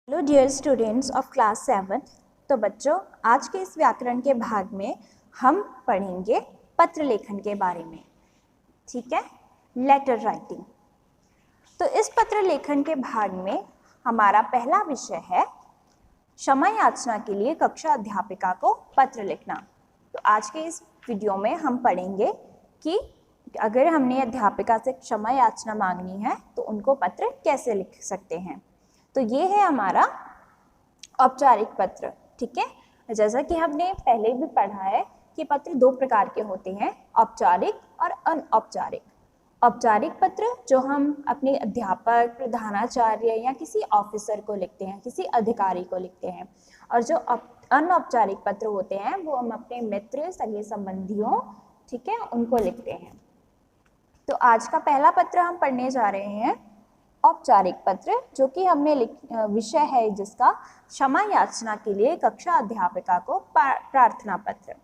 Hello dear students of class 7। तो बच्चों, आज के इस व्याकरण के भाग में हम पढ़ेंगे पत्र लेखन के बारे में। ठीक है, लेटर राइटिंग। तो इस पत्र लेखन के भाग में हमारा पहला विषय है क्षमा याचना के लिए कक्षा अध्यापिका को पत्र लिखना। तो आज के इस वीडियो में हम पढ़ेंगे कि अगर हमने अध्यापिका से क्षमा याचना मांगनी है तो उनको पत्र कैसे लिख सकते हैं। तो ये है हमारा औपचारिक पत्र। ठीक है, जैसा कि हमने पहले भी पढ़ा है कि पत्र दो प्रकार के होते हैं, औपचारिक और अनौपचारिक। औपचारिक पत्र जो हम अपने अध्यापक, प्रधानाचार्य या किसी ऑफिसर को लिखते हैं, किसी अधिकारी को लिखते हैं, और जो अनौपचारिक पत्र होते हैं वो हम अपने मित्र, सगे संबंधियों, ठीक है, उनको लिखते हैं। तो आज का पहला पत्र हम पढ़ने जा रहे हैं औपचारिक पत्र, जो कि हमने विषय है जिसका क्षमा याचना के लिए कक्षा अध्यापिका को प्रार्थना पत्र।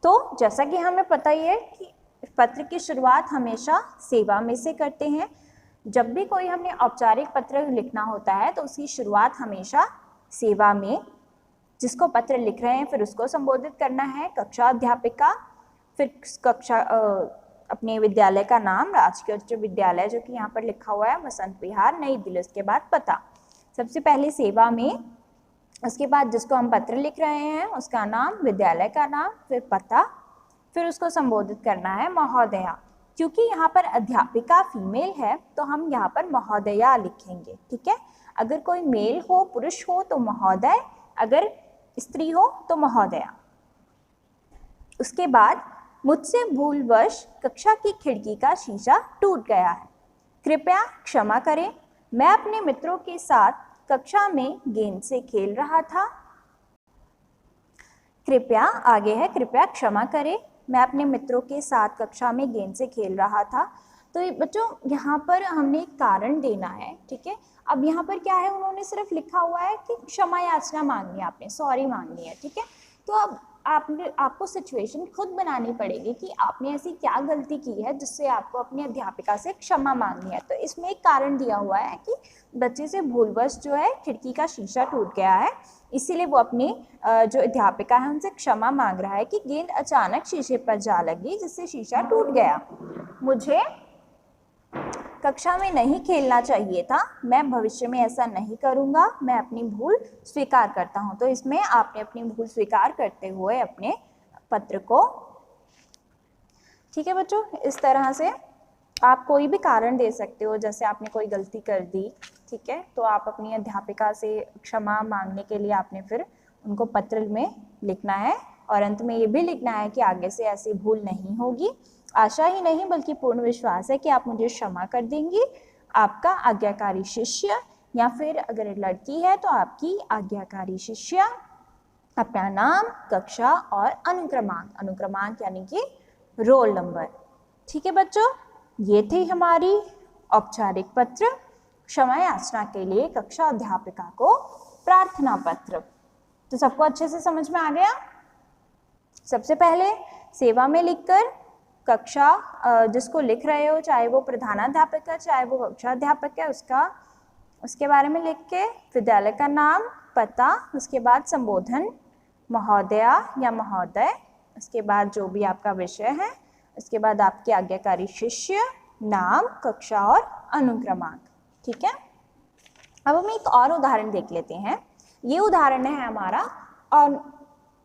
तो जैसा कि हमें पता ही है कि पत्र की शुरुआत हमेशा सेवा में से करते हैं। जब भी कोई हमने औपचारिक पत्र लिखना होता है तो उसकी शुरुआत हमेशा सेवा में, जिसको पत्र लिख रहे हैं फिर उसको संबोधित करना है, कक्षा अध्यापिका, फिर कक्षा अपने विद्यालय का नाम, राजकीय उच्च विद्यालय जो कि यहाँ पर लिखा हुआ है वसंत विहार, नई दिल्ली, उसके बाद पता। सबसे पहले सेवा में, उसके बाद जिसको हम पत्र लिख रहे हैं उसका नाम, विद्यालय का नाम, फिर पता, फिर उसको संबोधित करना है महोदया। क्योंकि यहाँ पर अध्यापिका फीमेल है तो हम यहाँ पर महोदया लिखेंगे। ठीक है, अगर कोई मेल हो, पुरुष हो तो महोदय, अगर स्त्री हो तो महोदया। उसके बाद, मुझसे भूलवश कक्षा की खिड़की का शीशा टूट गया है, कृपया क्षमा करें। मैं अपने मित्रों के साथ कक्षा में गेंद से खेल रहा था। कृपया आगे है, कृपया क्षमा करें, मैं अपने मित्रों के साथ कक्षा में गेंद से खेल रहा था। तो बच्चों यहाँ पर हमने एक कारण देना है। ठीक है, अब यहाँ पर क्या है, उन्होंने सिर्फ लिखा हुआ है कि क्षमा याचना मांगनी है, आपने सॉरी मांगनी है। ठीक है, तो अब आपको सिचुएशन खुद बनानी पड़ेगी कि आपने ऐसी क्या गलती की है जिससे आपको अपनी अध्यापिका से क्षमा मांगनी है। तो इसमें एक कारण दिया हुआ है कि बच्चे से भूलवश जो है खिड़की का शीशा टूट गया है, इसीलिए वो अपनी जो अध्यापिका है उनसे क्षमा मांग रहा है कि गेंद अचानक शीशे पर जा लगी जिससे शीशा टूट गया। मुझे कक्षा में नहीं खेलना चाहिए था, मैं भविष्य में ऐसा नहीं करूँगा, मैं अपनी भूल स्वीकार करता हूँ। तो इसमें आपने अपनी भूल स्वीकार करते हुए अपने पत्र को, ठीक है बच्चों, इस तरह से आप कोई भी कारण दे सकते हो। जैसे आपने कोई गलती कर दी, ठीक है, तो आप अपनी अध्यापिका से क्षमा मांगने के लिए आपने फिर उनको पत्र में लिखना है, और अंत में ये भी लिखना है कि आगे से ऐसी भूल नहीं होगी। आशा ही नहीं बल्कि पूर्ण विश्वास है कि आप मुझे क्षमा कर देंगी। आपका आज्ञाकारी शिष्य, या फिर अगर लड़की है तो आपकी आज्ञाकारी शिष्या, अपना नाम, कक्षा और अनुक्रमांक, अनुक्रमांक यानी कि रोल नंबर। ठीक है बच्चों, ये थी हमारी औपचारिक पत्र, क्षमा याचना के लिए कक्षा अध्यापिका को प्रार्थना पत्र। तो सबको अच्छे से समझ में आ गया। सबसे पहले सेवा में लिखकर कक्षा जिसको लिख रहे हो, चाहे वो प्रधानाध्यापक है चाहे वो कक्षा अध्यापक है, उसके बारे में लिख के विद्यालय का नाम, पता, उसके बाद संबोधन महोदया या महोदय, उसके बाद जो भी आपका विषय है, उसके बाद आपके आज्ञाकारी शिष्य, नाम, कक्षा और अनुक्रमांक। ठीक है, अब हम एक और उदाहरण देख लेते हैं। ये उदाहरण है हमारा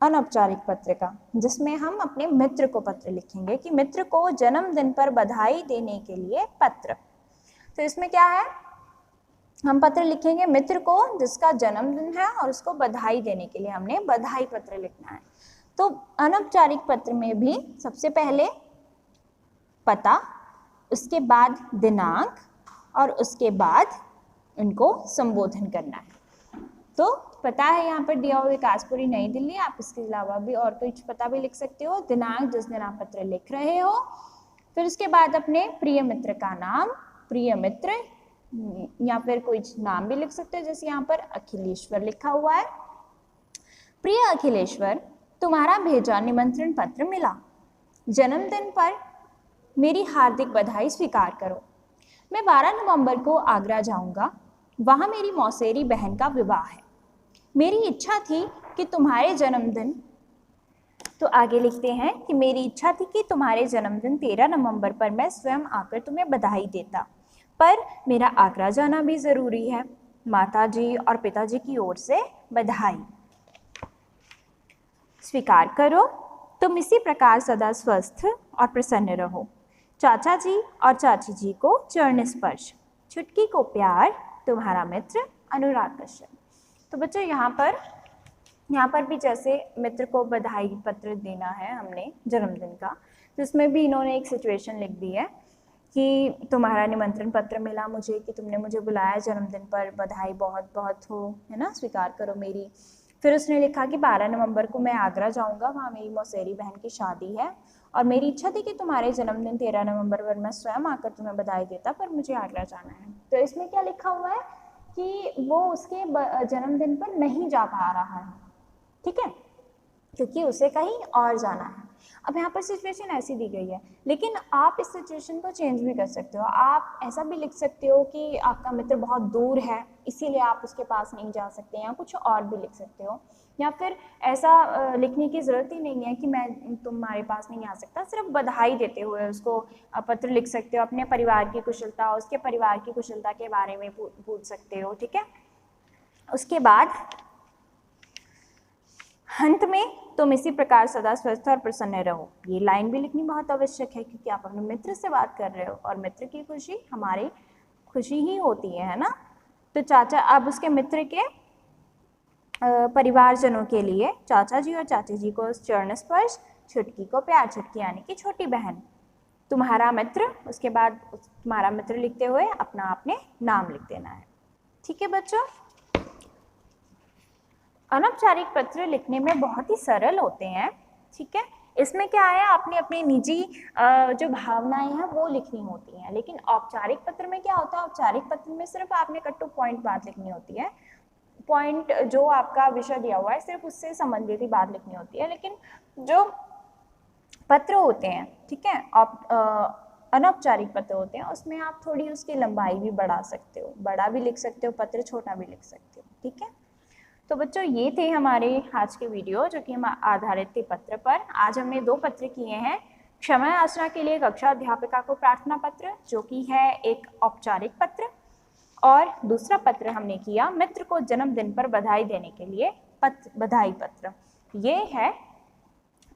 अनौपचारिक पत्र का, जिसमें हम अपने मित्र को पत्र लिखेंगे कि मित्र को जन्मदिन पर बधाई देने के लिए पत्र। तो इसमें क्या है, हम पत्र लिखेंगे मित्र को जिसका जन्मदिन है और उसको बधाई देने के लिए हमने बधाई पत्र लिखना है। तो अनौपचारिक पत्र में भी सबसे पहले पता, उसके बाद दिनांक और उसके बाद उनको संबोधन करना है। तो पता है यहाँ पर दिया हुआ विकासपुरी, नई दिल्ली, आप इसके अलावा भी और कुछ पता भी लिख सकते हो। दिनांक जिस दिन आप पत्र लिख रहे हो, फिर उसके बाद अपने प्रिय मित्र का नाम, प्रिय मित्र, या फिर कोई नाम भी लिख सकते हो, जैसे यहाँ पर अखिलेश्वर लिखा हुआ है। प्रिय अखिलेश्वर, तुम्हारा भेजा निमंत्रण पत्र मिला, जन्मदिन पर मेरी हार्दिक बधाई स्वीकार करो। मैं 12 नवंबर को आगरा जाऊंगा, वहाँ मेरी मौसेरी बहन का विवाह है। मेरी इच्छा थी कि तुम्हारे जन्मदिन, तो आगे लिखते हैं कि मेरी इच्छा थी कि तुम्हारे जन्मदिन 13 नवंबर पर मैं स्वयं आकर तुम्हें बधाई देता, पर मेरा आगरा जाना भी ज़रूरी है। माताजी और पिताजी की ओर से बधाई। स्वीकार करो, तुम इसी प्रकार सदा स्वस्थ और प्रसन्न रहो। चाचा जी और चाची जी को चरण स्पर्श, छुटकी को प्यार, तुम्हारा मित्र अनुराग कश्यप। तो बच्चों यहाँ पर भी जैसे मित्र को बधाई पत्र देना है हमने जन्मदिन का, तो इसमें भी इन्होंने एक सिचुएशन लिख दी है कि तुम्हारा निमंत्रण पत्र मिला मुझे कि तुमने मुझे बुलाया जन्मदिन पर, बधाई बहुत बहुत हो, है ना, स्वीकार करो मेरी। फिर उसने लिखा कि 12 नवंबर को मैं आगरा जाऊंगा, वहाँ मेरी मौसेरी बहन की शादी है और मेरी इच्छा थी कि तुम्हारे जन्मदिन 13 नवंबर पर मैं स्वयं आकर तुम्हें बधाई देता, पर मुझे आगरा जाना है। तो इसमें क्या लिखा हुआ है कि वो उसके जन्मदिन पर नहीं जा पा रहा है, ठीक है, क्योंकि उसे कहीं और जाना है। अब यहाँ पर सिचुएशन ऐसी दी गई है, लेकिन आप इस सिचुएशन को चेंज भी कर सकते हो। आप ऐसा भी लिख सकते हो कि आपका मित्र बहुत दूर है इसीलिए आप उसके पास नहीं जा सकते, या कुछ और भी लिख सकते हो। या फिर ऐसा लिखने की ज़रूरत ही नहीं है कि मैं तुम्हारे पास नहीं आ सकता, सिर्फ बधाई देते हुए उसको पत्र लिख सकते हो। अपने परिवार की कुशलता, उसके परिवार की कुशलता के बारे में पूछ सकते हो, ठीक है। उसके बाद अंत में तुम इसी प्रकार सदा स्वस्थ और प्रसन्न रहो। ये लाइन भी लिखनी बहुत आवश्यक है क्योंकि आप अपने मित्र से बात कर रहे हो और मित्र की खुशी हमारी खुशी ही होती है ना। तो चाचा, अब उसके मित्र के परिवारजनों के लिए चाचा जी और चाची जी को चरण स्पर्श, छुटकी को प्यार, छुटकी यानी कि छोटी बहन, तुम्हारा मित्र, उसके बाद तुम्हारा मित्र लिखते हुए अपना आपने नाम लिख देना है, ठीक है बच्चों। अनौपचारिक पत्र लिखने में बहुत ही सरल होते हैं, ठीक है। इसमें क्या है, आपने अपनी निजी जो भावनाएं हैं वो लिखनी होती हैं, लेकिन औपचारिक पत्र में क्या होता है, औपचारिक पत्र में सिर्फ आपने कट टू पॉइंट बात लिखनी होती है। पॉइंट जो आपका विषय दिया हुआ है सिर्फ उससे संबंधित ही बात लिखनी होती है। लेकिन जो पत्र होते हैं, ठीक है, अनौपचारिक पत्र होते हैं, उसमें आप थोड़ी उसकी लंबाई भी बढ़ा सकते हो, बड़ा भी लिख सकते हो पत्र, छोटा भी लिख सकते हो, ठीक है। तो बच्चों ये थे हमारे आज के वीडियो जो कि हम आधारित थे पत्र पर। आज हमने 2 पत्र किए हैं। क्षमा याचना के लिए कक्षा अध्यापिका को प्रार्थना पत्र जो कि है एक औपचारिक पत्र, और दूसरा पत्र हमने किया मित्र को जन्मदिन पर बधाई देने के लिए बधाई पत्र, ये है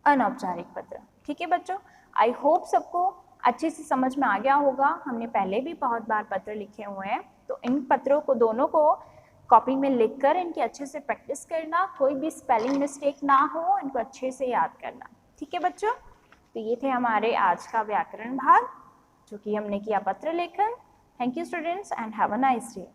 अनौपचारिक पत्र, ठीक है बच्चों। आई होप सबको अच्छे से समझ में आ गया होगा। हमने पहले भी बहुत बार पत्र लिखे हुए हैं, तो इन पत्रों को दोनों को कॉपी में लिखकर इनकी अच्छे से प्रैक्टिस करना, कोई भी स्पेलिंग मिस्टेक ना हो, इनको अच्छे से याद करना, ठीक है बच्चों। तो ये थे हमारे आज का व्याकरण भाग जो कि हमने किया पत्र लेखन। Thank you students and have a nice day.